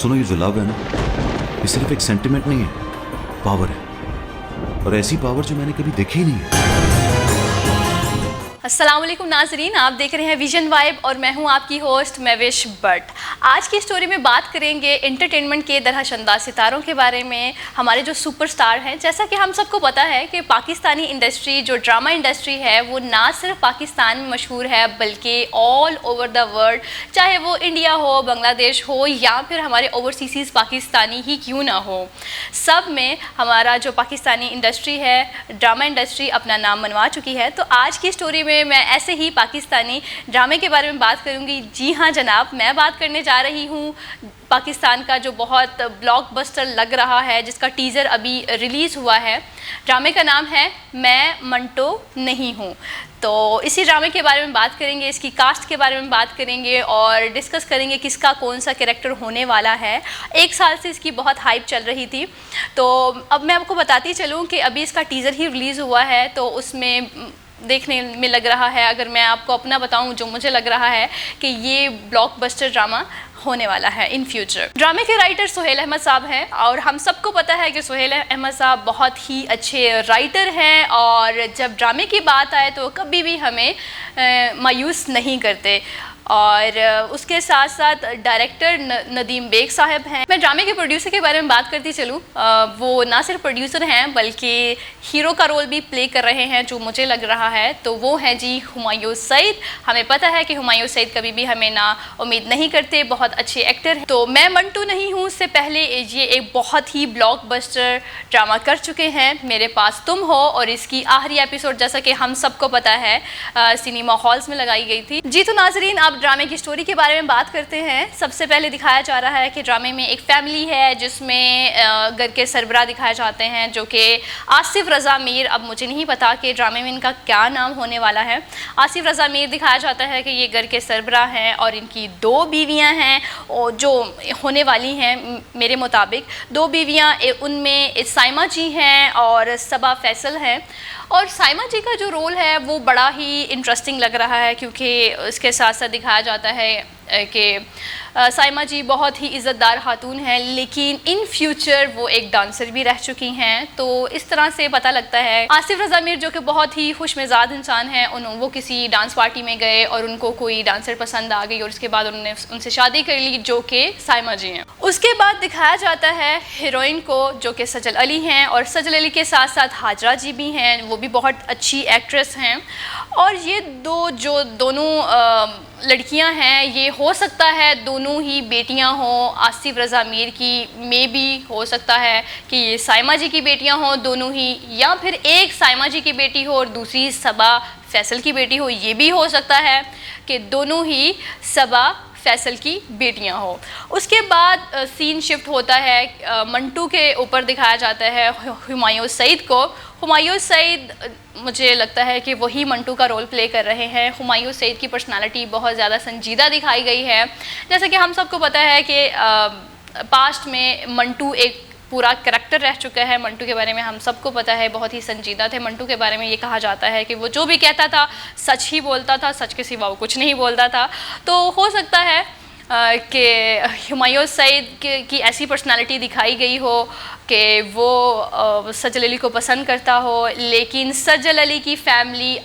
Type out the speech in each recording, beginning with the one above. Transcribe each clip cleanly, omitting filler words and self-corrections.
सुनो, ये जो लव है ना, ये सिर्फ एक सेंटिमेंट नहीं है, पावर है। और ऐसी पावर जो मैंने कभी देखी ही नहीं है। अस्सलाम वालेकुम नाजरीन, आप देख रहे हैं विजन वाइब और मैं हूं आपकी होस्ट महविश भट्ट। आज की स्टोरी में बात करेंगे एंटरटेनमेंट के दरअंदाज सितारों के बारे में, हमारे जो सुपरस्टार हैं। जैसा कि हम सबको पता है कि पाकिस्तानी इंडस्ट्री, जो ड्रामा इंडस्ट्री है, वो ना सिर्फ पाकिस्तान में मशहूर है बल्कि ऑल ओवर द वर्ल्ड, चाहे वो इंडिया हो, बांग्लादेश हो या फिर हमारे ओवरसीज़ पाकिस्तानी ही क्यों ना हो, सब में हमारा जो पाकिस्तानी इंडस्ट्री है, ड्रामा इंडस्ट्री अपना नाम मनवा चुकी है। तो आज की स्टोरी में मैं ऐसे ही पाकिस्तानी ड्रामे के बारे में बात करूंगी। जी हाँ जनाब, मैं बात करने जा रही हूँ पाकिस्तान का जो बहुत ब्लॉकबस्टर लग रहा है, जिसका टीज़र अभी रिलीज़ हुआ है। ड्रामे का नाम है मैं मंटो नहीं हूँ। तो इसी ड्रामे के बारे में बात करेंगे, इसकी कास्ट के बारे में बात करेंगे और डिस्कस करेंगे किसका कौन सा कैरेक्टर होने वाला है। एक साल से इसकी बहुत हाइप चल रही थी, तो अब मैं आपको बताती चलूँ कि अभी इसका टीज़र ही रिलीज़ हुआ है, तो उसमें देखने में लग रहा है, अगर मैं आपको अपना बताऊं, जो मुझे लग रहा है कि ये ब्लॉकबस्टर ड्रामा होने वाला है इन फ्यूचर। ड्रामे के राइटर सुहेल अहमद साहब हैं और हम सबको पता है कि सुहेल अहमद साहब बहुत ही अच्छे राइटर हैं और जब ड्रामे की बात आए तो कभी भी हमें मायूस नहीं करते। और उसके साथ साथ डायरेक्टर नदीम बेग साहब हैं। मैं ड्रामे के प्रोड्यूसर के बारे में बात करती चलूँ, वो ना सिर्फ प्रोड्यूसर हैं बल्कि हीरो का रोल भी प्ले कर रहे हैं, जो मुझे लग रहा है तो वो हैं जी हुमायूं सईद। हमें पता है कि हुमायूं सईद कभी भी हमें ना उम्मीद नहीं करते, बहुत अच्छे एक्टर हैं। तो मैं मंटू नहीं हूँ से पहले ये एक बहुत ही ब्लॉकबस्टर ड्रामा कर चुके हैं, मेरे पास तुम हो, और इसकी आखिरी एपिसोड जैसा कि हम सबको पता है सिनेमा हॉल्स में लगाई गई थी। जी तो नाजरीन, अब ड्रामे की स्टोरी के बारे में बात करते हैं। सबसे पहले दिखाया जा रहा है कि ड्रामे में एक फैमिली है जिसमें घर के सरबराह दिखाए जाते हैं, जो कि आसिफ रज़ा मीर। अब मुझे नहीं पता कि ड्रामे में इनका क्या नाम होने वाला है। आसिफ रज़ा मीर दिखाया जाता है कि ये घर के सरबराह हैं और इनकी 2 बीवियां हैं, और जो होने वाली हैं मेरे मुताबिक 2 बीवियां, उनमें साइमा जी हैं और सबा फैसल हैं। और साइमा जी का जो रोल है वो बड़ा ही इंटरेस्टिंग लग रहा है, क्योंकि इसके साथ साथ दिखाया जाता है कि साइमा जी बहुत ही इज़्ज़तदार खातून हैं, लेकिन इन फ्यूचर वो एक डांसर भी रह चुकी हैं। तो इस तरह से पता लगता है आसिफ रज़ा मीर, जो कि बहुत ही खुश मिजाज इंसान हैं, वो किसी डांस पार्टी में गए और उनको कोई डांसर पसंद आ गई और उसके बाद उन्होंने उनसे शादी कर ली, जो कि साइमा जी हैं। उसके बाद दिखाया जाता है हीरोइन को, जो कि सजल अली हैं, और सजल अली के साथ साथ हाजरा जी भी हैं, वो भी बहुत अच्छी एक्ट्रेस हैं। और ये दोनों लड़कियां हैं, ये हो सकता है दोनों ही बेटियां हों आसिफ रज़ा मीर की, में भी हो सकता है कि ये साइमा जी की बेटियां हों दोनों ही, या फिर एक साइमा जी की बेटी हो और दूसरी सबा फैसल की बेटी हो। ये भी हो सकता है कि दोनों ही सबा फैसल की बेटियां हो। उसके बाद सीन शिफ्ट होता है, मंटू के ऊपर दिखाया जाता है हुमायूं सईद को। हुमायूं सईद, मुझे लगता है कि वही मंटू का रोल प्ले कर रहे हैं। हुमायूं सईद की पर्सनालिटी बहुत ज़्यादा संजीदा दिखाई गई है। जैसे कि हम सबको पता है कि पास्ट में मंटू एक पूरा करैक्टर रह चुका है। मंटू के बारे में हम सबको पता है, बहुत ही संजीदा थे। मंटू के बारे में ये कहा जाता है कि वो जो भी कहता था सच ही बोलता था, सच के सिवा वो कुछ नहीं बोलता था। तो हो सकता है कि हुमायूं सईद की ऐसी पर्सनालिटी दिखाई गई हो कि वो सजल अली को पसंद करता हो, लेकिन सजल अली की फैमिली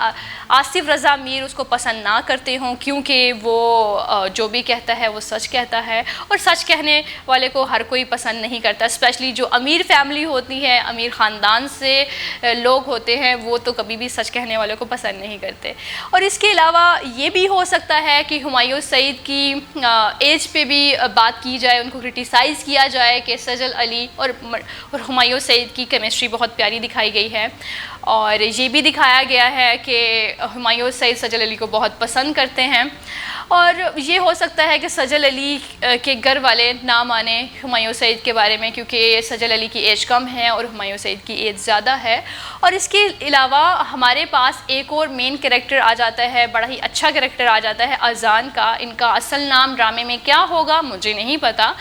आसिफ रज़ा मीर उसको पसंद ना करते हों, क्योंकि वो जो भी कहता है वो सच कहता है, और सच कहने वाले को हर कोई पसंद नहीं करता। स्पेशली जो अमीर फैमिली होती है, अमीर ख़ानदान से लोग होते हैं, वो तो कभी भी सच कहने वालों को पसंद नहीं करते। और इसके अलावा ये भी हो सकता है कि हुमायूं सईद की एज पे भी बात की जाए, उनको क्रिटिसाइज़ किया जाए कि सजल अली और हुमायूं सईद की केमिस्ट्री बहुत प्यारी दिखाई गई है। और ये भी दिखाया गया है कि हुमायूं सईद सजल अली को बहुत पसंद करते हैं, और ये हो सकता है कि सजल अली के घर वाले ना माने हुमायूं सईद के बारे में, क्योंकि सजल अली की एज कम है और हुमायूं सईद की एज ज़्यादा है। और इसके अलावा हमारे पास एक और मेन कैरेक्टर आ जाता है, बड़ा ही अच्छा कैरेक्टर आ जाता है अजान का। इनका असल नाम ड्रामे में क्या होगा मुझे नहीं पता,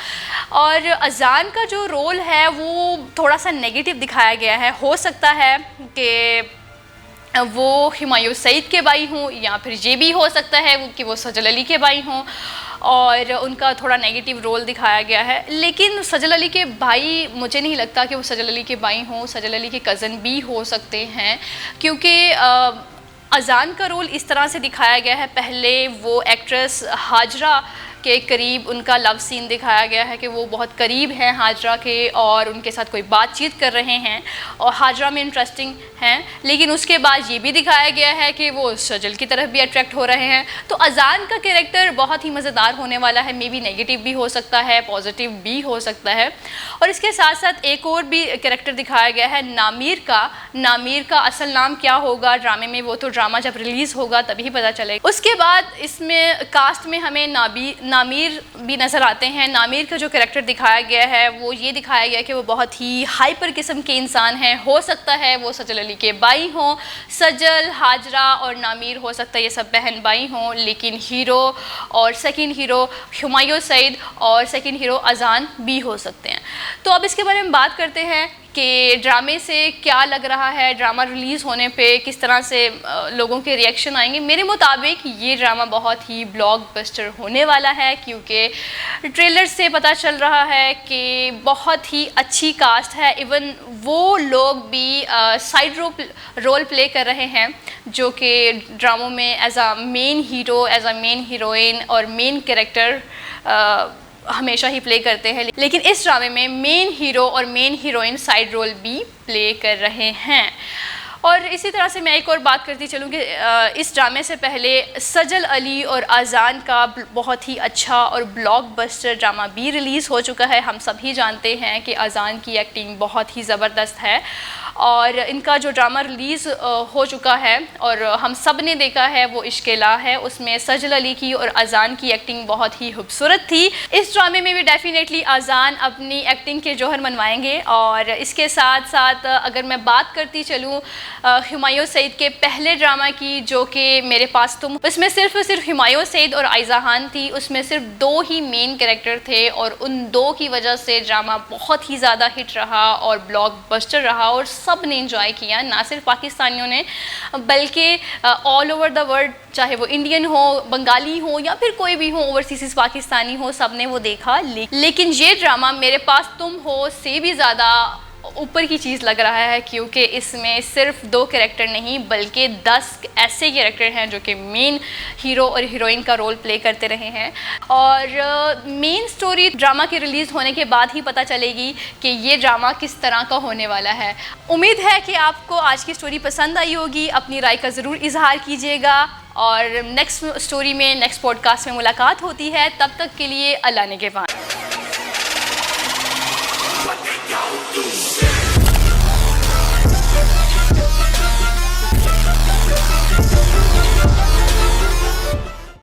और अजान का जो रोल है वो थोड़ा सा नेगेटिव दिखाया गया है। हो सकता है कि वो हुमायूं सईद के भाई हों, या फिर ये भी हो सकता है कि वो सजल अली के भाई हों। और उनका थोड़ा नेगेटिव रोल दिखाया गया है। लेकिन सजल अली के भाई, मुझे नहीं लगता कि वो सजल अली के भाई हों, सजल अली के कज़न भी हो सकते हैं, क्योंकि अजान का रोल इस तरह से दिखाया गया है। पहले वो एक्ट्रेस हाजरा के करीब उनका लव सीन दिखाया गया है कि वो बहुत करीब हैं हाजरा के और उनके साथ कोई बातचीत कर रहे हैं और हाजरा में इंटरेस्टिंग हैं। लेकिन उसके बाद ये भी दिखाया गया है कि वो सजल की तरफ भी अट्रैक्ट हो रहे हैं। तो अजान का कैरेक्टर बहुत ही मज़ेदार होने वाला है। मे बी नेगेटिव भी हो सकता है, पॉजिटिव भी हो सकता है। और इसके साथ साथ एक और भी कैरेक्टर दिखाया गया है नामीर का। नामीर का असल नाम क्या होगा ड्रामे में, वो तो ड्रामा जब रिलीज़ होगा तभी पता चलेगा। उसके बाद इसमें कास्ट में हमें नामीर भी नज़र आते हैं। नामीर का जो कैरेक्टर दिखाया गया है वो ये दिखाया गया कि वो बहुत ही हाइपर किस्म के इंसान हैं। हो सकता है वो सजल अली के भाई हों, सजल, हाजरा और नामीर हो सकता है ये सब बहन भाई हों, लेकिन हीरो और सेकंड हीरो हुमायूं सईद और सेकंड हीरो अजान भी हो सकते हैं। तो अब इसके बारे में बात करते हैं कि ड्रामे से क्या लग रहा है, ड्रामा रिलीज़ होने पे किस तरह से लोगों के रिएक्शन आएंगे। मेरे मुताबिक ये ड्रामा बहुत ही ब्लॉकबस्टर होने वाला है, क्योंकि ट्रेलर से पता चल रहा है कि बहुत ही अच्छी कास्ट है। इवन वो लोग भी साइड रोल प्ले कर रहे हैं जो कि ड्रामों में as a main hero, as a main heroine और मेन कैरेक्टर हमेशा ही प्ले करते हैं। लेकिन इस ड्रामे में मेन हीरो और मेन हीरोइन साइड रोल भी प्ले कर रहे हैं। और इसी तरह से मैं एक और बात करती चलूँ कि इस ड्रामे से पहले सजल अली और अजान का बहुत ही अच्छा और ब्लॉकबस्टर ड्रामा भी रिलीज़ हो चुका है। हम सभी जानते हैं कि अजान की एक्टिंग बहुत ही ज़बरदस्त है और इनका जो ड्रामा रिलीज़ हो चुका है और हम सब ने देखा है वो इश्केला है। उसमें सजल अली की और अजान की एक्टिंग बहुत ही खूबसूरत थी। इस ड्रामे में भी डेफिनेटली अजान अपनी एक्टिंग के जौहर मनवाएंगे। और इसके साथ साथ अगर मैं बात करती चलूँ हुमायूं सईद के पहले ड्रामा की, जो कि मेरे पास तुम, उसमें सिर्फ और सिर्फ हुमायूं सईद और आयज़ा खान थी। उसमें सिर्फ 2 ही मेन कैरेक्टर थे और उन 2 की वजह से ड्रामा बहुत ही ज़्यादा हिट रहा और ब्लॉकबस्टर रहा और सब ने एंजॉय किया, ना सिर्फ पाकिस्तानियों ने बल्कि ऑल ओवर द वर्ल्ड, चाहे वो इंडियन हो, बंगाली हो या फिर कोई भी हो, ओवरसीज पाकिस्तानी हो, सब ने वो देखा। लेकिन ये ड्रामा मेरे पास तुम हो से भी ज़्यादा ऊपर की चीज़ लग रहा है, क्योंकि इसमें सिर्फ 2 कैरेक्टर नहीं बल्कि 10 ऐसे कैरेक्टर हैं जो कि मेन हीरो और हीरोइन का रोल प्ले करते रहे हैं। और मेन स्टोरी ड्रामा के रिलीज़ होने के बाद ही पता चलेगी कि ये ड्रामा किस तरह का होने वाला है। उम्मीद है कि आपको आज की स्टोरी पसंद आई होगी। अपनी राय का ज़रूर इजहार कीजिएगा और नेक्स्ट स्टोरी में, नेक्स्ट पॉडकास्ट में मुलाकात होती है। तब तक के लिए अल्लाह निगहबान।